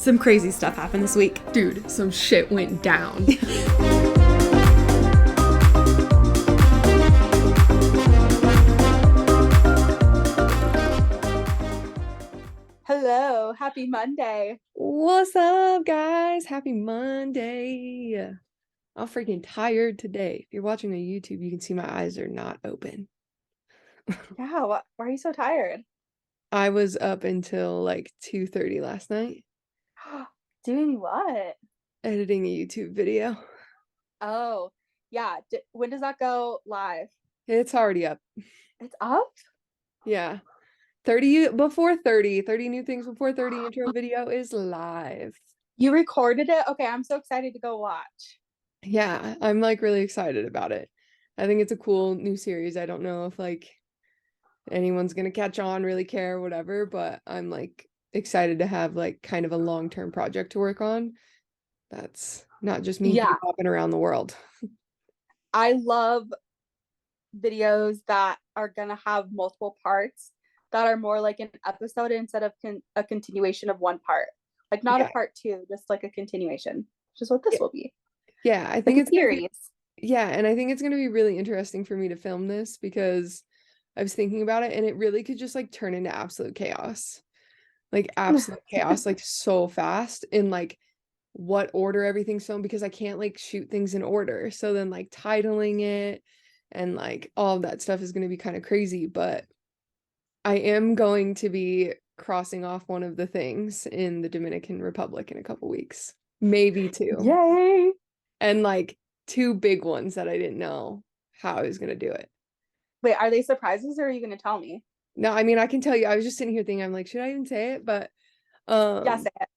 Some crazy stuff happened this week. Dude, some shit went down. Hello, happy Monday. What's up, guys? Happy Monday. I'm freaking tired today. If you're watching on YouTube, you can see my eyes are not open. Yeah, why are you so tired? I was up until like 2:30 last night Doing what? editing a YouTube video. Oh, yeah. When does that go live? It's already up. It's up? Yeah. 30 before 30. 30 new things before 30 intro video is live. You recorded it? Okay, I'm so excited to go watch. Yeah, I'm like really excited about it. I think it's a cool new series. I don't know if like anyone's gonna catch on, really care, whatever, but I'm like excited to have like kind of a long-term project to work on. That's not just me Yeah, hopping around the world. I love videos that are gonna have multiple parts that are more like an episode instead of a continuation of one part. Like not a Yeah. part two, just like a continuation, which is what this will be. Yeah, I Like think a it's gonna be, series. yeah, and I think it's gonna be really interesting for me to film this because I was thinking about it and it really could just like turn into absolute chaos. Like absolute chaos, like so fast in like what order everything's filmed because I can't like shoot things in order. So then like titling it and like all of that stuff is going to be kind of crazy, but I am going to be crossing off one of the things in the Dominican Republic in a couple weeks, maybe two, Yay! and like two big ones that I didn't know how I was going to do it. Wait, are they surprises or are you going to tell me? No, I mean, I can tell you, I was just sitting here thinking, I'm like, should I even say it? But Yeah, say it.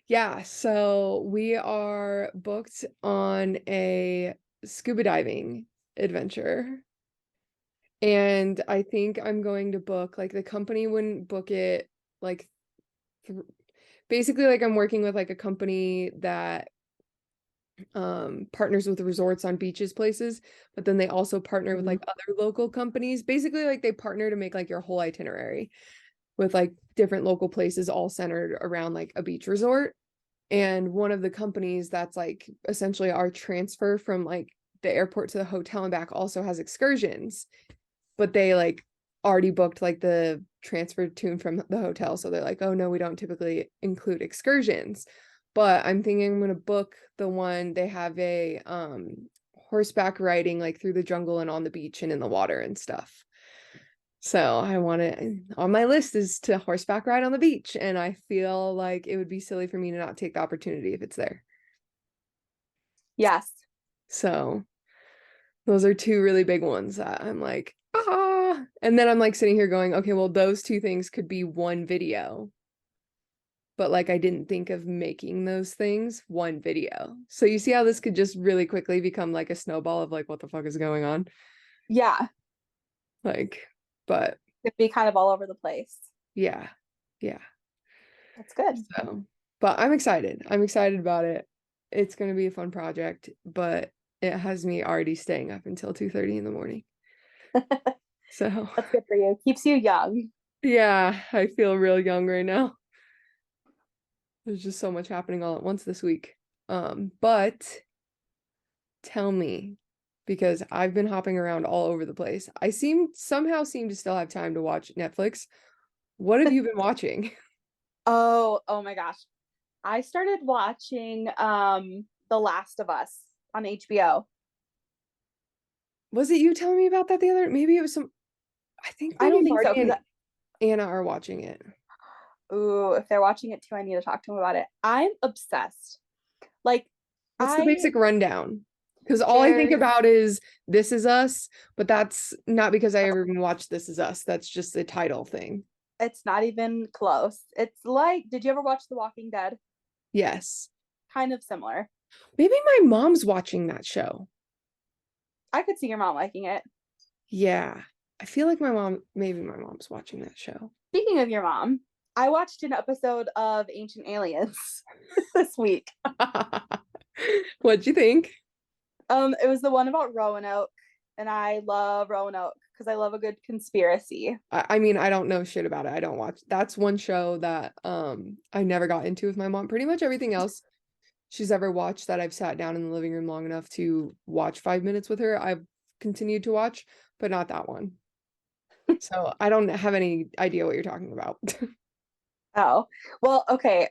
yeah, so we are booked on a scuba diving adventure. And I think I'm going to book, like, the company wouldn't book it, like, basically, like, I'm working with, like, a company that partners with resorts on beaches places, but then they also partner with, like, other local companies. Basically, like, they partner to make, like, your whole itinerary with, like, different local places all centered around, like, a beach resort. And one of the companies that's like essentially our transfer from like the airport to the hotel and back also has excursions, but they like already booked like the transfer to and from the hotel. So they're like, oh no, we don't typically include excursions. But I'm thinking I'm gonna book the one they have a horseback riding like through the jungle and on the beach and in the water and stuff. So I want to, on my list is to horseback ride on the beach, and I feel like it would be silly for me to not take the opportunity if it's there. Yes. So those are two really big ones that I'm like, ah. And then I'm like sitting here going, okay, well, those two things could be one video. But like I didn't think of making those things one video. So you see how this could just really quickly become like a snowball of like what the fuck is going on? Yeah. Like, but It'd be kind of all over the place. yeah. Yeah. That's good. So, but I'm excited. I'm excited about it. It's going to be a fun project, but it has me already staying up until 2:30 in the morning. So, That's good for you. Keeps you young. yeah, I feel real young right now. There's just so much happening all at once this week. But tell me, because I've been hopping around all over the place. I somehow seem to still have time to watch Netflix. What have you been watching? Oh my gosh. I started watching The Last of Us on HBO. Was it you telling me about that the other? Maybe it was some. I think I maybe don't think so Marty because and Anna are watching it. ooh, if they're watching it too, I need to talk to them about it. I'm obsessed. Like What's the I basic rundown? Because all I think there's about is This Is Us, but that's not because I ever even watched This Is Us. That's just the title thing. it's not even close. It's like, did you ever watch The Walking Dead? Yes. Kind of similar. Maybe my mom's watching that show. I could see your mom liking it. Yeah. I feel like maybe my mom's watching that show. Speaking of your mom, I watched an episode of Ancient Aliens this week. What'd you think? It was the one about Roanoke, and I love Roanoke because I love a good conspiracy. I mean, I don't know shit about it. I don't watch. That's one show that I never got into with my mom. Pretty much everything else she's ever watched that I've sat down in the living room long enough to watch 5 minutes with her, I've continued to watch, but not that one. So I don't have any idea what you're talking about. Oh, well, okay.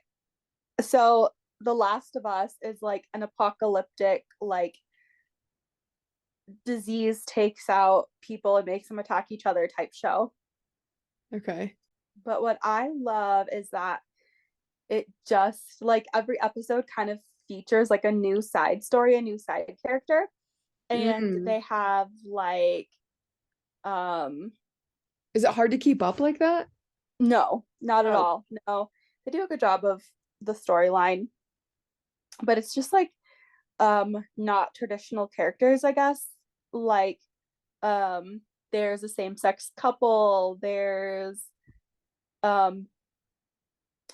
So The Last of Us is like an apocalyptic, like disease takes out people and makes them attack each other type show. Okay. But what I love is that it just like every episode kind of features like a new side story, a new side character. And Mm. they have like um Is it hard to keep up like that? no, not at Oh, all. No. They do a good job of the storyline, but it's just like not traditional characters, I guess. Like there's a same-sex couple, there's um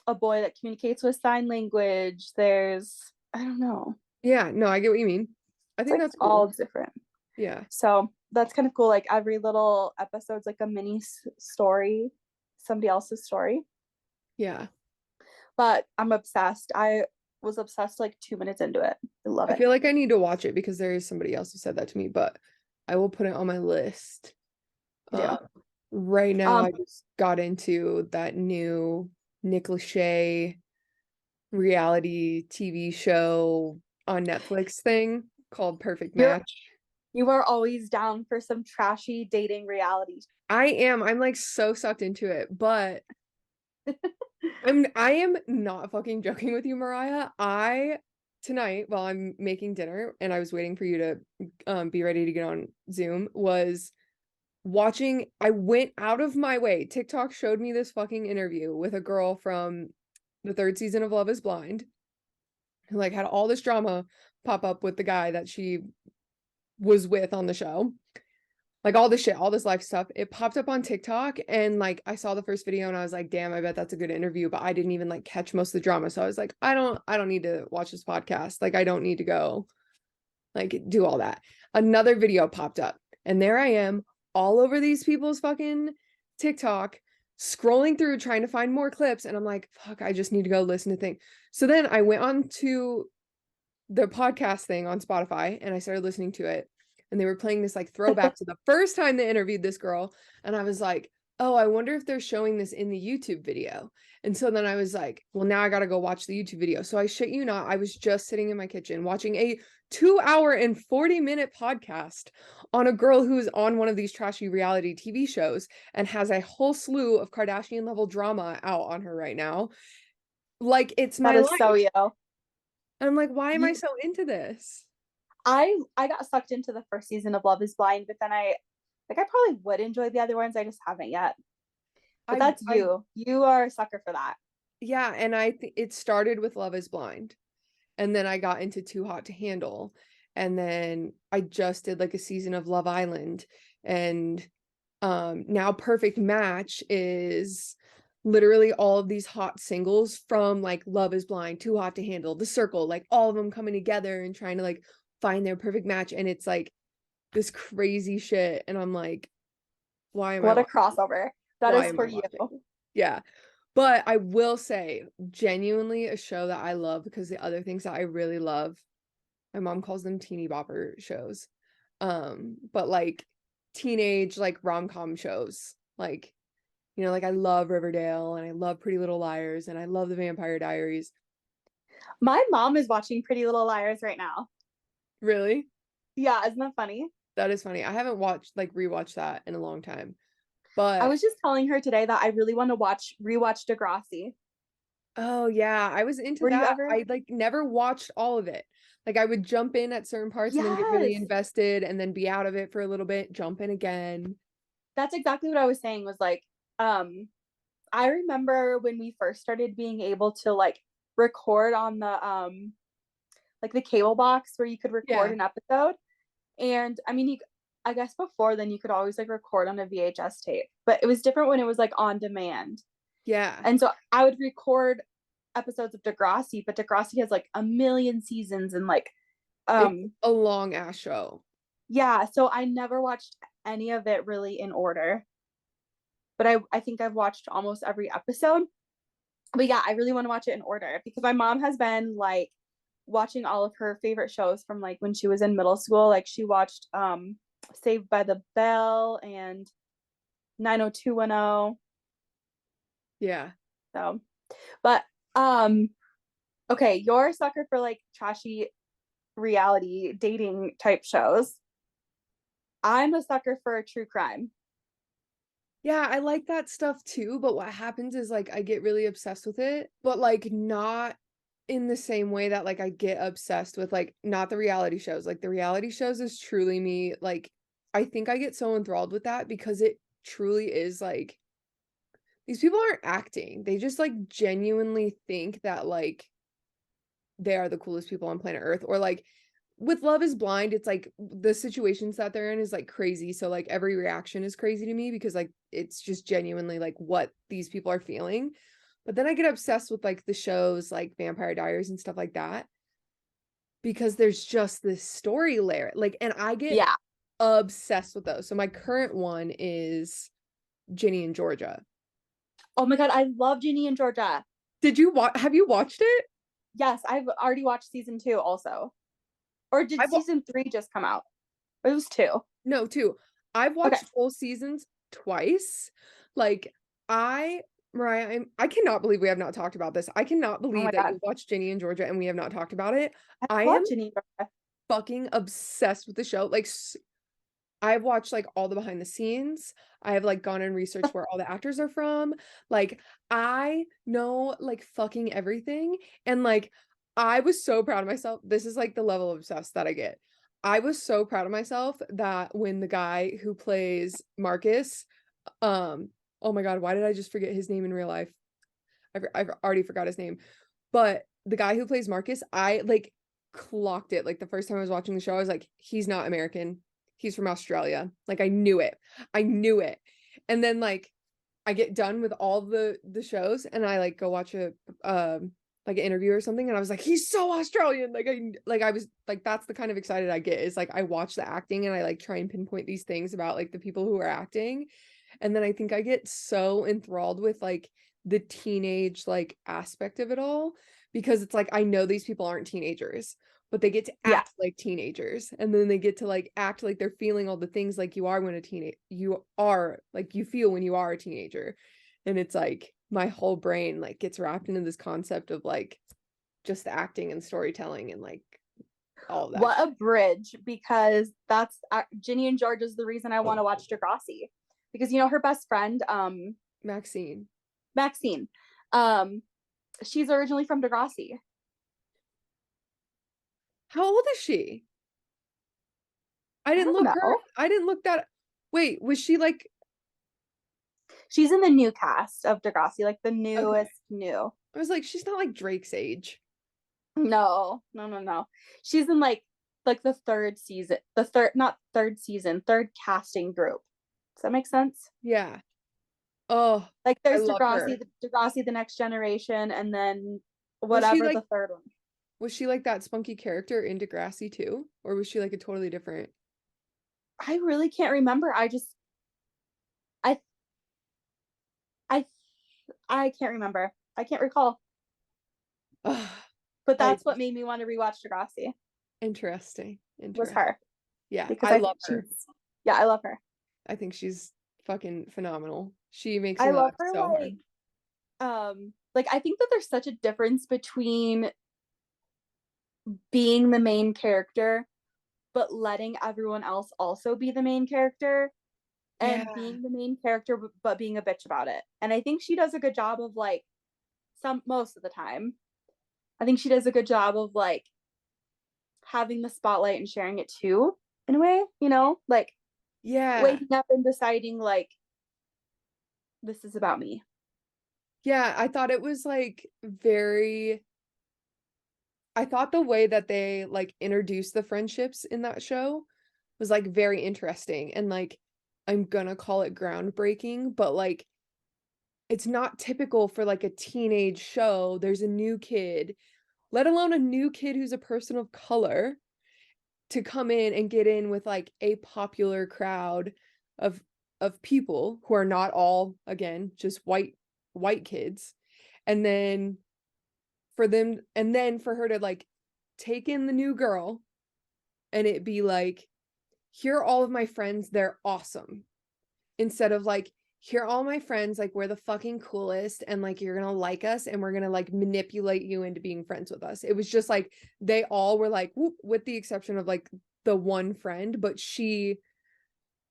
a boy that communicates with sign language, there's I don't know. yeah. No, I get what you mean. I It's think like that's all cool. different. Yeah. So that's kind of cool. Like every little episode's like a mini story, somebody else's story. Yeah. But I'm obsessed. I was obsessed like 2 minutes into it. I love I it. feel like I need to watch it because there is somebody else who said that to me, but I will put it on my list. Yeah. Right now Um, I just got into that new Nick Lachey reality TV show on Netflix thing called Perfect you're Match. you are always down for some trashy dating reality. I am. I'm like so sucked into it, but I am not fucking joking with you, Mariah. I tonight while I'm making dinner and I was waiting for you to be ready to get on Zoom was watching. I went out of my way. TikTok showed me this fucking interview with a girl from the third season of Love is Blind who like had all this drama pop up with the guy that she was with on the show. Like all this shit, all this life stuff. It popped up on TikTok and like I saw the first video and I was like, damn, I bet that's a good interview. But I didn't even like catch most of the drama. So I was like, I don't need to watch this podcast. Like I don't need to go like do all that. Another video popped up and there I am all over these people's fucking TikTok scrolling through trying to find more clips and I'm like, fuck, I just need to go listen to things. So then I went on to the podcast thing on Spotify and I started listening to it and they were playing this like throwback to the first time they interviewed this girl and I was like, oh, I wonder if they're showing this in the YouTube video. And so then I was like, well, now I got to go watch the YouTube video. So I shit you not, I was just sitting in my kitchen watching a 2 hour and 40-minute podcast on a girl who's on one of these trashy reality TV shows and has a whole slew of Kardashian level drama out on her right now. Like it's That my is so life. you. And I'm like, why am I You so into this? I got sucked into the first season of Love is Blind, but then I probably would enjoy the other ones. I just haven't yet. But that's I you. You are a sucker for that. yeah, and I think it started with Love is Blind. And then I got into Too Hot to Handle. And then I just did like a season of Love Island. And now Perfect Match is literally all of these hot singles from like Love is Blind, Too Hot to Handle, The Circle, like all of them coming together and trying to like find their perfect match. And it's like this crazy shit. And I'm like, why am I What a watching? crossover. That Why is am for I you. watching? Yeah. But I will say, genuinely a show that I love because the other things that I really love, my mom calls them teeny bopper shows. But like teenage like rom-com shows. Like, you know, like I love Riverdale and I love Pretty Little Liars and I love The Vampire Diaries. My mom is watching Pretty Little Liars right now. Really? Yeah, isn't that funny? That is funny. I haven't watched like rewatched that in a long time. I But was just telling her today that I really want to rewatch Degrassi. oh yeah, I was into Were you that. ever? I like never watched all of it. Like I would jump in at certain parts and then get really Yes. invested and then be out of it for a little bit, jump in again. That's exactly what I was saying was like, I remember when we first started being able to like record on the like the cable box where you could record Yeah. an episode. And I mean, I guess before then you could always like record on a VHS tape, but it was different when it was like on demand. Yeah. And so I would record episodes of Degrassi, but Degrassi has like a million seasons and like It's um a long ass show. yeah, so I never watched any of it really in order, but I think I've watched almost every episode. But yeah, I really want to watch it in order because my mom has been like watching all of her favorite shows from like when she was in middle school. Like she watched Saved by the Bell and 90210. Yeah. So, but um okay, you're a sucker for like trashy reality dating type shows. I'm a sucker for a true crime. Yeah, I like that stuff too, but what happens is like I get really obsessed with it, but like not in the same way that like I get obsessed with like not the reality shows. Like the reality shows is truly me. Like I think I get so enthralled with that because it truly is like these people aren't acting. They just like genuinely think that like they are the coolest people on planet Earth. Or like with Love is Blind, it's like the situations that they're in is like crazy. So like every reaction is crazy to me because like it's just genuinely like what these people are feeling. But then I get obsessed with like the shows like Vampire Diaries and stuff like that because there's just this story layer. Like, and I get Yeah. obsessed with those. So my current one is Ginny and Georgia. Oh my god, I love Ginny and Georgia. Did you watch? Have you watched it? Yes, I've already watched season 2 also. Or did I've wa- season 3 just come out? It was 2. no, too. I've Okay. watched full seasons twice. Like I, Mariah, I cannot believe we have not talked about this. I cannot Oh believe my that god. you watched Ginny and Georgia and we have not talked about it. I I love am Ginny and Georgia. fucking obsessed with the show. Like I've watched like all the behind the scenes. I have like gone and researched where all the actors are from. Like I know like fucking everything. And like I was so proud of myself. This is like the level of obsessed that I get. I was so proud of myself that when the guy who plays Marcus, oh my God, why did I just forget his name in real life? I've already forgot his name. But the guy who plays Marcus, I like clocked it. Like the first time I was watching the show, I was like, he's not American. He's from Australia. Like I knew it. I knew it. And then like I get done with all the shows and I like go watch a like an interview or something and I was like, he's so Australian. I was like that's the kind of excited I get is like I watch the acting and I like try and pinpoint these things about like the people who are acting. And then I think I get so enthralled with like the teenage like aspect of it all because it's like I know these people aren't teenagers, but they get to Yeah. act like teenagers and then they get to like act like they're feeling all the things like you are when you are like you feel when you are a teenager. And it's like my whole brain like gets wrapped into this concept of like just acting and storytelling and like all of that What shit. a bridge, because that's Ginny and George is the reason I want to watch Degrassi, because you know her best friend, Maxine. Maxine, um, she's originally from Degrassi. How old is she? I I didn't don't look her know. I didn't look that. Wait, was she like She's in the new cast of Degrassi, like the okay. newest new. I was like, she's not like Drake's age. No, no, no, no. She's in like the third season, the third not third season, third casting group. Does that make sense? Yeah. Oh, Like I there's love her. Degrassi, the Next Generation, and then Was she whatever like the third one. that spunky character in Degrassi too? Or was she like a totally different? I really can't remember. I I I can't remember. I can't recall. Oh, But I that's what made me want to rewatch Degrassi. interesting. Was Interesting. her, Yeah, because I I love think her. she's, yeah, I love her. I think she's fucking phenomenal. She makes I me love laugh her so hard. like I think that there's such a difference between being the main character but letting everyone else also be the main character, Yeah. and being the main character but being a bitch about it. And I think she does a good job of like some most of the time. I think she does a good job of like having the spotlight and sharing it too, in a way, you know, like Yeah. waking up and deciding like this is about me. Yeah, I thought it was like very I thought the way that they like introduced the friendships in that show was like very interesting and like I'm gonna call it groundbreaking, but like it's not typical for like a teenage show. There's a new kid, let alone a new kid who's a person of color to come in and get in with like a popular crowd of people who are not all, again, just white kids. And then for her to like take in the new girl and it be like, here are all of my friends, they're awesome. Instead of like, here are all my friends, like we're the fucking coolest and like you're gonna like us and we're gonna like manipulate you into being friends with us. It was just like they all were like, whoop, with the exception of like the one friend, but she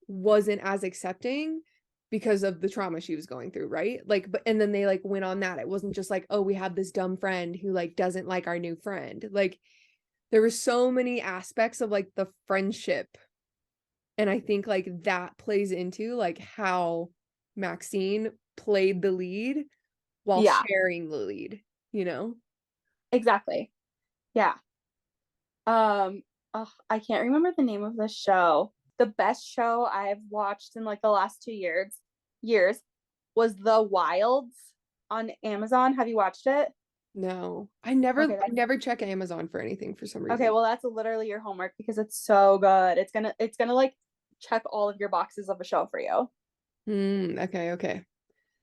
wasn't as accepting because of the trauma she was going through, right? Like, but and then they like went on that. It wasn't just like, oh, we have this dumb friend who like doesn't like our new friend. Like there were so many aspects of like the friendship. And I think like that plays into like how Maxine played the lead while Yeah, sharing the lead, you know? exactly. Yeah. Oh, I can't remember the name of the show. The best show I've watched in like the last 2 years was The Wilds on Amazon. Have you watched it? No. I Okay, never check Amazon for anything for some okay, reason. well that's literally your homework because it's so good. It's gonna like check all of your boxes of a show for you. Okay, okay.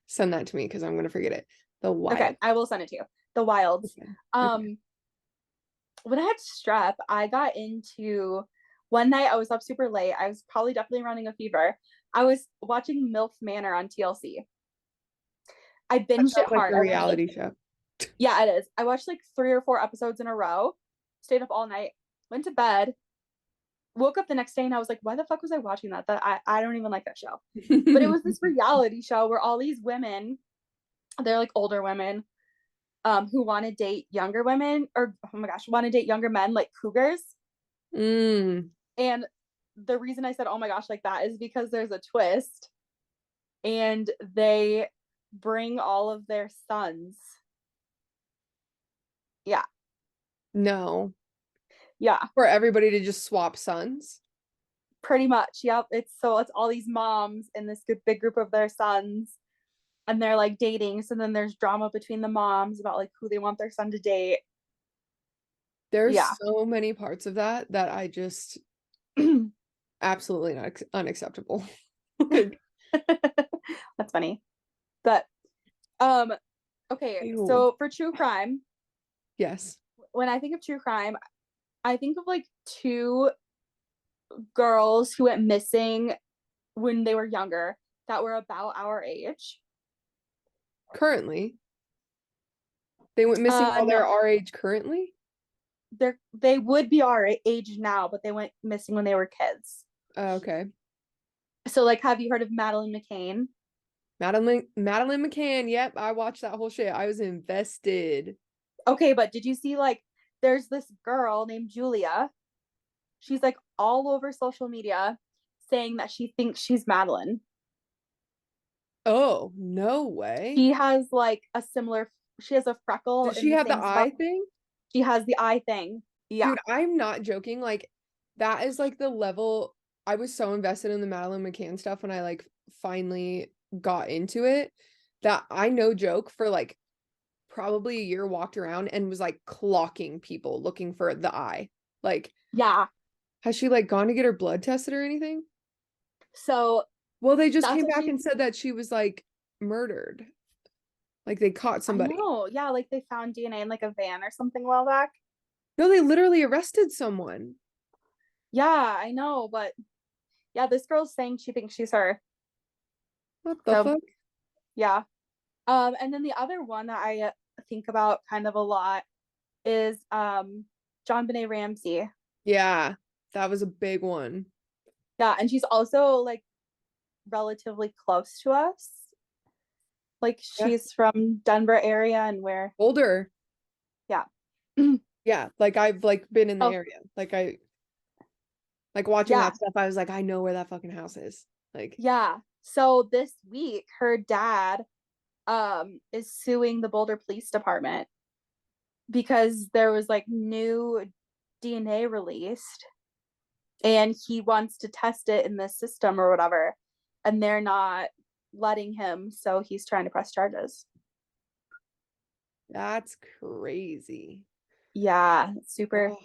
Send that to me because I'm gonna forget it. The Okay, Wild. I will send it to you. The Wilds. Okay. Okay. Um, when I had strep, I got into one night I was up super late. I was probably definitely running a fever. I was watching MILF Manor on TLC. I That binged it sounds like hard. a I watched like, reality show. yeah, it is. I watched like 3 or 4 episodes in a row, stayed up all night, went to bed, woke up the next day and I was like, why the fuck was I watching that? I don't even like that show. But it was this reality show where all these women, they're like older women, who want to date younger women, or oh my gosh, want to date younger men like cougars. Mm, And the reason I said, oh my gosh, like that is because there's a twist and they bring all of their sons. Yeah. no. Yeah. For everybody to just swap sons. Pretty much. Yep. It's all these moms and this big group of their sons and they're like dating. So then there's drama between the moms about like who they want their son to date. There's Yeah. so many parts of that that I just absolutely not unacceptable. Like, That's funny. But um okay, ew. so for true crime, Yes. when I think of true crime, I think of like two girls who went missing when they were younger that were about our age. Currently, they went missing while No, they're our age currently. they would be our age now, but they went missing when they were kids. Okay. So like, have you heard of Madeline McCain? Madeline McCann. Yep, I watched that whole shit. I was invested. Okay, but did you see like there's this girl named Julia. She's like all over social media saying that she thinks she's Madeline. Oh, no way. She has like a similar she has a freckle Does in she the have the same spot. eye thing? She has the eye thing. Yeah. Dude, I'm not joking. Like, that is like the level. I was so invested in the Madeline McCann stuff when I like finally got into it that I no joke for like probably a year walked around and was like clocking people looking for the eye. Like, Yeah. has she like gone to get her blood tested or anything? So Well, they just that's came what back she's and said that she was like murdered. Like they caught I somebody. know. Yeah, like they found DNA in like a van or something a while back. No, they literally arrested someone. Yeah, I know, but yeah, this girl's saying she thinks she's her. What the So fuck? yeah. And then the other one that I think about kind of a lot is John Benet Ramsey. Yeah, that was a big one. Yeah, and she's also like relatively close to us. Like Yeah. she's from Denver area and where Older. yeah. Yeah, like I've like been in the Oh, area. Like watching yeah. that stuff, I was like, I know where that fucking house is. Like, Yeah. So this week her dad is suing the Boulder Police Department because there was like new DNA released and he wants to test it in the system or whatever and they're not letting him so he's trying to press charges. that's crazy. Yeah, super Oh,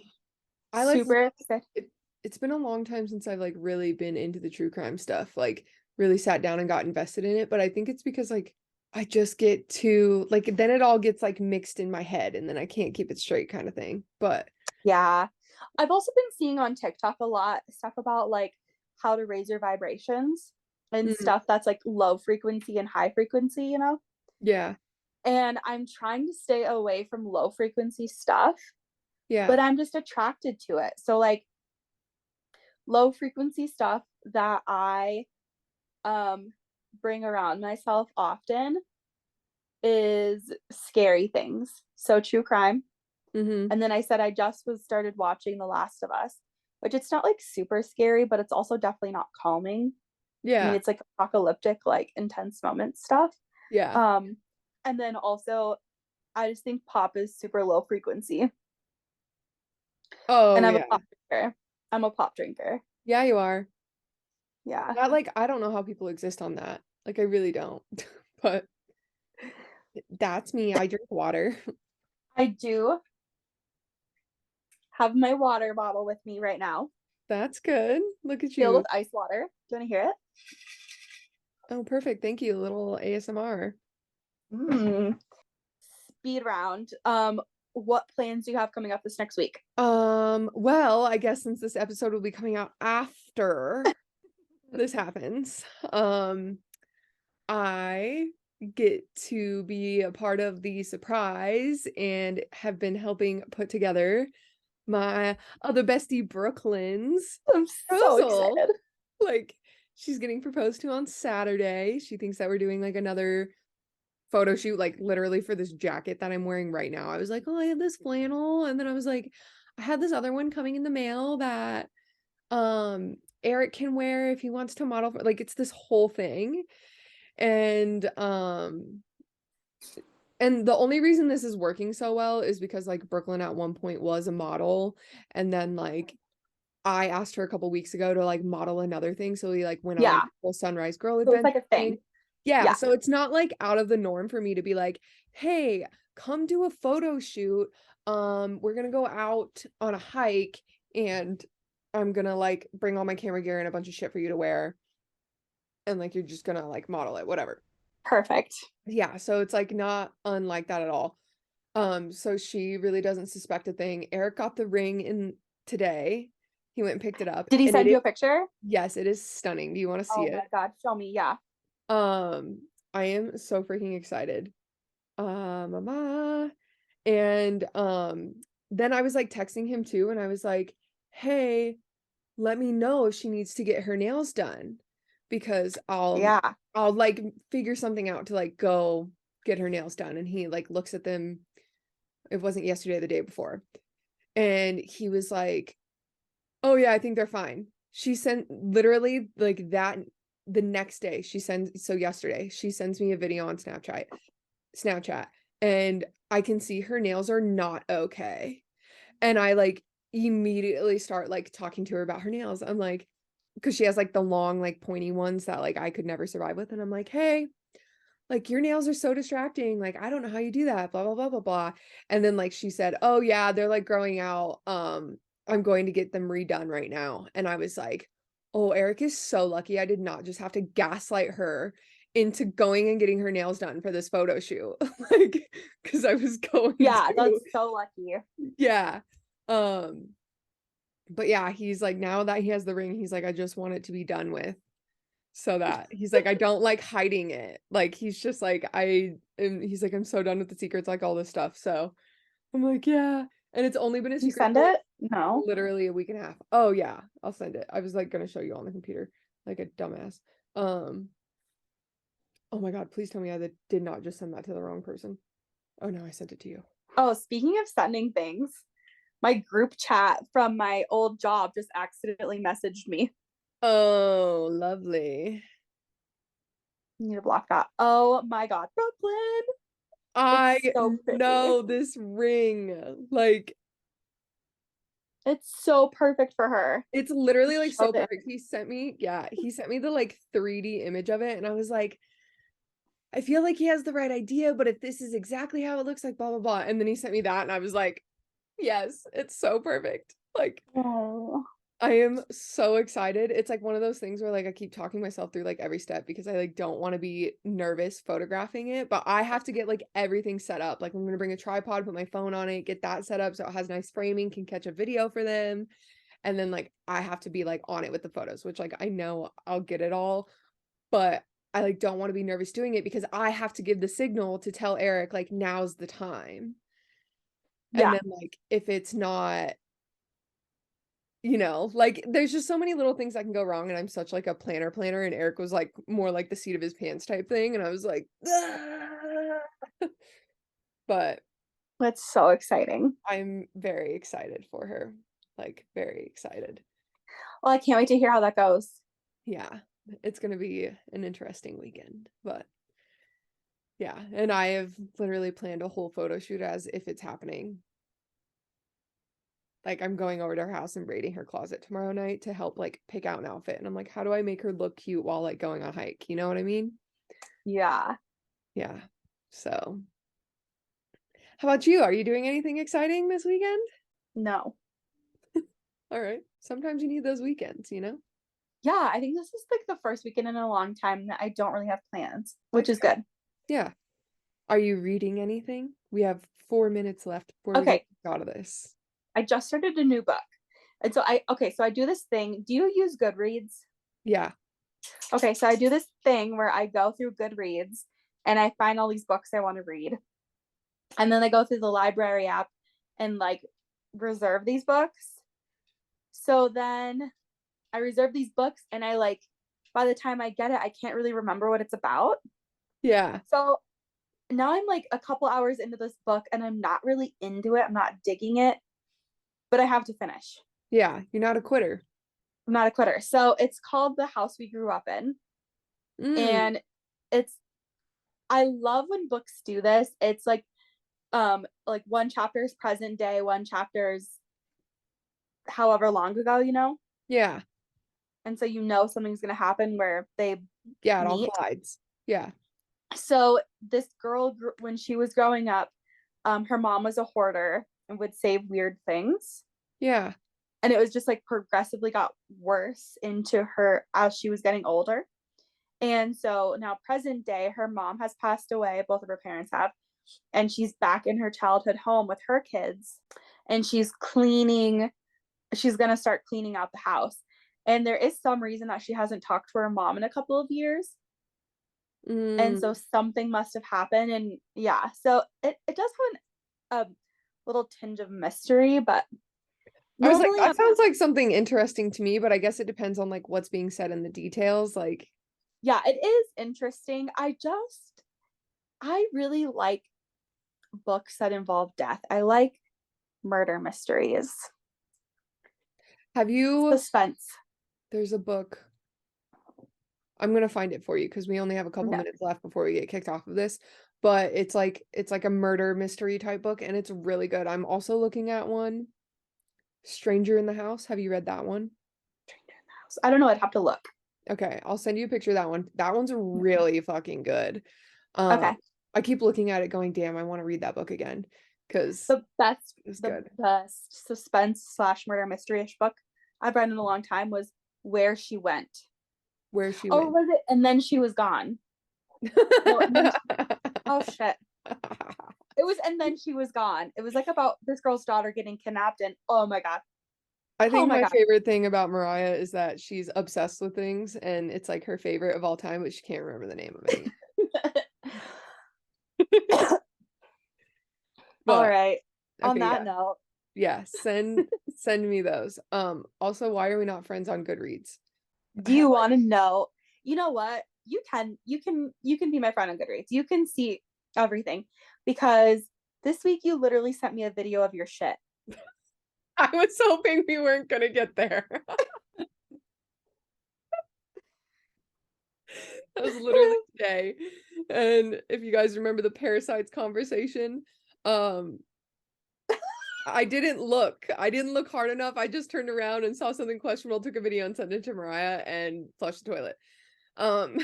I like super excited. it's been a long time since I've like really been into the true crime stuff, like really sat down and got invested in it. But I think it's because like I just get too like then it all gets like mixed in my head and then I can't keep it straight kind of thing. But Yeah. I've also been seeing on TikTok a lot stuff about like how to raise your vibrations and mm, stuff that's like low frequency and high frequency, you know? yeah, And I'm trying to stay away from low frequency stuff, yeah. but I'm just attracted to it. So like low frequency stuff that I um bring around myself often is scary things. So true crime. Mm-hmm. And then I said I just was started watching The Last of Us, which it's not like super scary, but it's also definitely not calming. I mean, Yeah, it's like apocalyptic, like intense moment stuff. yeah. Um, and then also I just think pop is super low frequency. Oh And I'm a yeah. pop drinker. I'm a pop drinker. Yeah, you are. Yeah. That like I don't know how people exist on that. Like I really don't. But that's me. I drink water. I do have my water bottle with me right now, That's good. Look at filled you. with ice water. Do you want to hear it? Oh, perfect. Thank you. A little ASMR. Mm. Speed round. What plans do you have coming up this next week? Well, I guess since this episode will be coming out after this happens, I get to be a part of the surprise and have been helping put together my other bestie Brooklyn's I'm so proposal. excited. Like, she's getting proposed to on Saturday. She thinks that we're doing like another photo shoot, like literally for this jacket that I'm wearing right now. I was like, oh, I have this flannel, and then I was like, I had this other one coming in the mail that Eric can wear if he wants to model for, like it's this whole thing. And and the only reason this is working so well is because like Brooklyn at one point was a model, and then like I asked her a couple weeks ago to like model another thing. So we like went on like Yeah. a full Sunrise Girl So it's adventure like a thing. thing. Yeah, Yeah. so it's not like out of the norm for me to be like, hey, come do a photo shoot. We're gonna go out on a hike and I'm gonna like bring all my camera gear and a bunch of shit for you to wear. And like you're just gonna like model it, whatever. Perfect. Yeah, so it's like not unlike that at all. So she really doesn't suspect a thing. Eric got the ring in today. He went and picked it up, Did he and it send is, you a picture? yes, it is stunning. Do you want to see Oh it? my God. Show me. Yeah. I am so freaking excited. Mama. And then I was like texting him too, and I was like, hey, let me know if she needs to get her nails done because Yeah. I'll like figure something out to like go get her nails done. And he like looks at them. It wasn't yesterday, the day before. And he was like, oh yeah, I think they're fine. She sent literally like that the next day. She sends so yesterday, she sends me a video on Snapchat, and I can see her nails are not okay. And I like immediately start like talking to her about her nails. I'm like, because she has like the long, like pointy ones that like I could never survive with. And I'm like, hey, like your nails are so distracting. Like, I don't know how you do that, blah, blah, blah, blah, blah. And then like she said, oh yeah, they're like growing out. I'm going to get them redone right now. And I was like, oh, Eric is so lucky. I did not just have to gaslight her into going and getting her nails done for this photo shoot. Like, because I was going Yeah. to. That's so lucky. Yeah. Um, but yeah, he's like, now that he has the ring, he's like, I just want it to be done with. So that he's like, I don't like hiding it. Like he's just like, he's like, I'm so done with the secrets, like all this stuff. So I'm like, yeah. And it's only been a You secret send for like it? No. literally a week and a half. Oh yeah, I'll send it. I was like gonna show you on the computer like a dumbass. Um, oh my God, please tell me I did not just send that to the wrong person. Oh no, I sent it to you. Oh, speaking of sending things, my group chat from my old job just accidentally messaged me. Oh, lovely. You need to block that. Oh my God. Brooklyn. I It's so pretty. know this ring. Like It's so perfect for her. it's literally like Show so it. perfect. He sent me the like 3D image of it, and I was like, I feel like he has the right idea, but if this is exactly how it looks like, blah blah blah. And then he sent me that, and I was like, yes, it's so perfect. Like, Oh. I am so excited. It's like one of those things where like I keep talking myself through like every step because I like don't want to be nervous photographing it, but I have to get like everything set up. Like I'm gonna bring a tripod, put my phone on it, get that set up so it has nice framing, can catch a video for them. And then like I have to be like on it with the photos, which like I know I'll get it all, but I like don't want to be nervous doing it because I have to give the signal to tell Eric like now's the time. And Yeah. then like if it's not, like there's just so many little things that can go wrong and I'm such like a planner and Eric was like more like the seat of his pants type thing and I was like "Ah." But That's so exciting. I'm very excited for her. Like very excited. Well, I can't wait to hear how that goes. Yeah. It's going to be an interesting weekend. But yeah, and I have literally planned a whole photo shoot as if it's happening. Like I'm going over to her house and raiding her closet tomorrow night to help like pick out an outfit. And I'm like, how do I make her look cute while like going on a hike? You know what I mean? Yeah. Yeah. So, how about you? Are you doing anything exciting this weekend? No. All right. Sometimes you need those weekends, Yeah, I think this is like the first weekend in a long time that I don't really have plans, which That's is good. good. Yeah. Are you reading anything? We have 4 minutes left before we get Okay, out of this. I just started a new book. And so I do this thing. Do you use Goodreads? Yeah. Okay, so I do this thing where I go through Goodreads and I find all these books I want to read. And then I go through the library app and like reserve these books. So then I reserve these books and I like by the time I get it, I can't really remember what it's about. Yeah. So now I'm like a couple hours into this book and I'm not really into it. I'm not digging it, but I have to finish. Yeah. You're not a quitter. I'm not a quitter. So it's called The House We Grew Up In. Mm. And it's I love when books do this. It's like one chapter is present day, one chapter is however long ago. Yeah. And so something's gonna happen where they Yeah. It all meet. collides. Yeah. So this girl, when she was growing up, her mom was a hoarder and would save weird things. Yeah. And it was just like progressively got worse into her as she was getting older. And so now, present day, her mom has passed away, both of her parents have, and she's back in her childhood home with her kids. And she's going to start cleaning out the house. And there is some reason that she hasn't talked to her mom in a couple of years. And so Mm. something must have happened. And yeah, so it does have a little tinge of mystery, but I was like, normally that sounds like something interesting to me, but I guess it depends on like what's being said in the details. Like, yeah, it is interesting. I really like books that involve death. I like murder mysteries, have you, suspense. there's a book. I'm gonna find it for you because we only have a couple Okay. minutes left before we get kicked off of this. But it's like a murder mystery type book and it's really good. I'm also looking at one, Stranger in the House. Have you read that one? I don't know. I'd have to look. Okay, I'll send you a picture of that one. That one's really fucking good. Um, Okay. I keep looking at it going, damn, I want to read that book again because The best, it's the good. best suspense slash murder mystery-ish book I've read in a long time was Where She Went. Where she Or went. was it And Then She Was Gone? No, and then oh shit. It was And Then She Was Gone. It was like about this girl's daughter getting kidnapped and oh my god. I Oh think my my god. favorite thing about Mariah is that she's obsessed with things and it's like her favorite of all time, but she can't remember the name of any. All But right. On okay, that yeah. note, Yeah, send me those. Also, why are we not friends on Goodreads? I do have you like want to know? You know what? You can be my friend on Goodreads. You can see everything because this week you literally sent me a video of your shit. I was hoping we weren't gonna get there. That was literally today. And if you guys remember the parasites conversation, um, I didn't look. I didn't look hard enough. I just turned around and saw something questionable, took a video and sent it to Mariah and flushed the toilet. Um,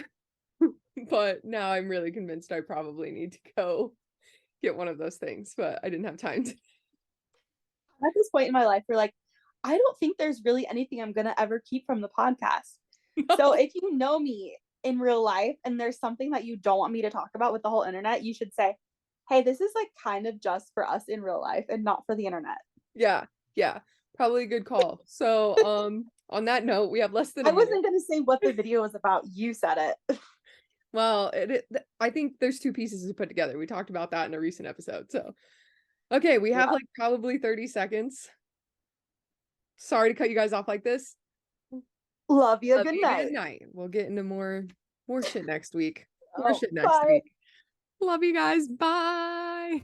but now I'm really convinced I probably need to go get one of those things, but I didn't have time to. At this point in my life, you're like, I don't think there's really anything I'm gonna ever keep from the podcast. So if you know me in real life and there's something that you don't want me to talk about with the whole internet, you should say, hey, this is like kind of just for us in real life and not for the internet. Yeah, yeah, probably a good call. So, on that note, we have less than I a minute. wasn't gonna say what the video was about. You said it. Well, I think there's two pieces to put together. We talked about that in a recent episode. So, okay, we have Yeah. like probably 30 seconds. Sorry to cut you guys off like this. Love you. Love Good you. night. Good night. We'll get into more shit next week. More Oh, shit next bye. week. Love you guys. Bye.